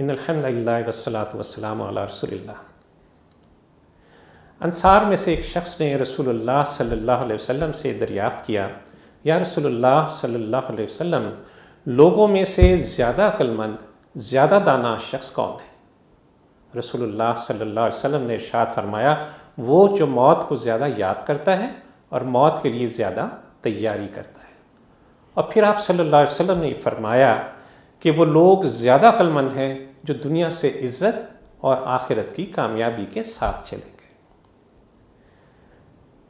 ان الحمد للہ والصلاۃ والسلام علی رسول اللہ۔ انصار میں سے ایک شخص نے رسول اللہ صلی اللہ علیہ وسلم سے دریافت کیا، یا رسول اللہ صلی اللہ علیہ وسلم، لوگوں میں سے زیادہ عقل مند، زیادہ دانا شخص کون ہے؟ رسول اللہ صلی اللہ علیہ وسلم نے ارشاد فرمایا، وہ جو موت کو زیادہ یاد کرتا ہے اور موت کے لیے زیادہ تیاری کرتا ہے۔ اور پھر آپ صلی اللہ علیہ وسلم نے فرمایا کہ وہ لوگ زیادہ عقل مند ہیں جو دنیا سے عزت اور آخرت کی کامیابی کے ساتھ چلیں گے۔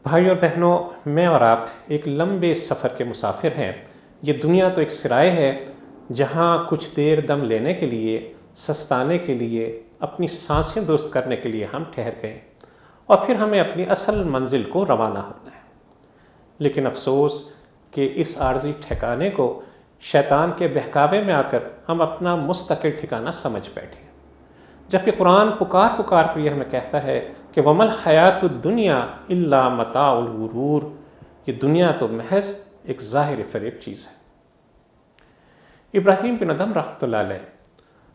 بھائیو اور بہنوں، میں اور آپ ایک لمبے سفر کے مسافر ہیں۔ یہ دنیا تو ایک سرائے ہے جہاں کچھ دیر دم لینے کے لیے، سستانے کے لیے، اپنی سانسیں درست کرنے کے لیے ہم ٹھہر گئے اور پھر ہمیں اپنی اصل منزل کو روانہ ہونا ہے۔ لیکن افسوس کہ اس عارضی ٹھکانے کو شیطان کے بہکاوے میں آ کر ہم اپنا مستقل ٹھکانہ سمجھ بیٹھے، جبکہ قرآن پکار کر یہ ہمیں کہتا ہے کہ وَمَا الْحَيَاةُ الدُّنْيَا إِلَّا مَتَاعُ الْغُرُورِ، یہ دنیا تو محض ایک ظاہر فریب چیز ہے۔ ابراہیم بن ادھم رحمۃ اللہ علیہ،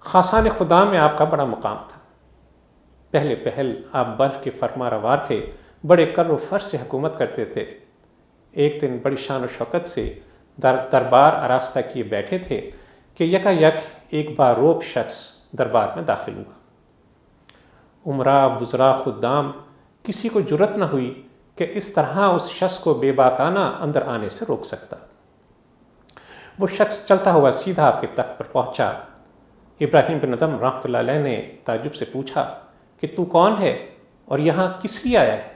خاصان خدا میں آپ کا بڑا مقام تھا۔ پہل آپ بلخ کے فرما روار تھے، بڑے کر و فر سے حکومت کرتے تھے۔ ایک دن بڑی شان و شوکت سے دربار آراستہ کیے بیٹھے تھے کہ یکا یک ایک باروب شخص دربار میں داخل ہوا۔ امراء، وزراء، خدام، کسی کو جرأت نہ ہوئی کہ اس طرح اس شخص کو بے باکانہ اندر آنے سے روک سکتا۔ وہ شخص چلتا ہوا سیدھا آپ کے تخت پر پہنچا۔ ابراہیم بن ادھم رحمۃ اللہ علیہ نے تعجب سے پوچھا کہ تو کون ہے اور یہاں کس لیے آیا ہے؟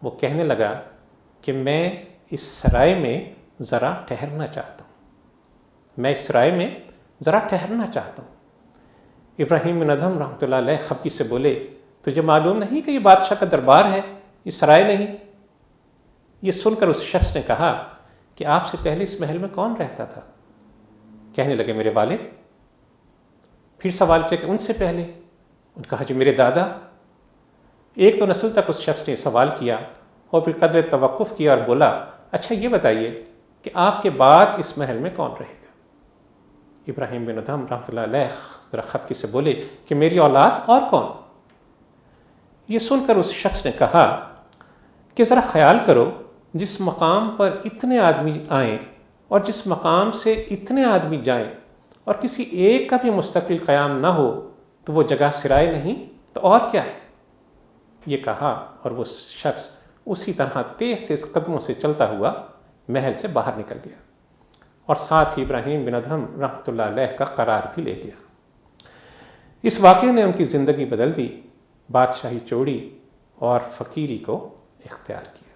وہ کہنے لگا کہ میں اس سرائے میں ذرا ٹھہرنا چاہتا ہوں۔ ابراہیم بن ادھم رحمۃ اللہ علیہ خفگی سے بولے، تجھے معلوم نہیں کہ یہ بادشاہ کا دربار ہے، یہ سرائے نہیں؟ یہ سن کر اس شخص نے کہا کہ آپ سے پہلے اس محل میں کون رہتا تھا؟ کہنے لگے میرے والد۔ پھر سوال کیا کہ ان سے پہلے؟ ان کہا جی میرے دادا۔ ایک تو نسل تک اس شخص نے سوال کیا اور پھر قدر توقف کیا اور بولا، اچھا یہ بتائیے کہ آپ کے بعد اس محل میں کون رہے گا؟ ابراہیم بن ادھم رحمۃ اللہ علیہ ذرا خفگی سے بولے کہ میری اولاد اور کون؟ یہ سن کر اس شخص نے کہا کہ ذرا خیال کرو، جس مقام پر اتنے آدمی آئیں اور جس مقام سے اتنے آدمی جائیں اور کسی ایک کا بھی مستقل قیام نہ ہو تو وہ جگہ سرائے نہیں تو اور کیا ہے؟ یہ کہا اور وہ شخص اسی طرح تیز قدموں سے چلتا ہوا محل سے باہر نکل گیا اور ساتھ ہی ابراہیم بن ادھم رحمۃ اللہ علیہ کا قرار بھی لے گیا۔ اس واقعے نے ان کی زندگی بدل دی، بادشاہی چھوڑی اور فقیری کو اختیار کیا۔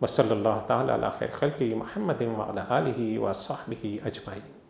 وصلی اللہ تعالی علی خیر خلقہ محمد وعلی آلہ وصحبہ اجمعین۔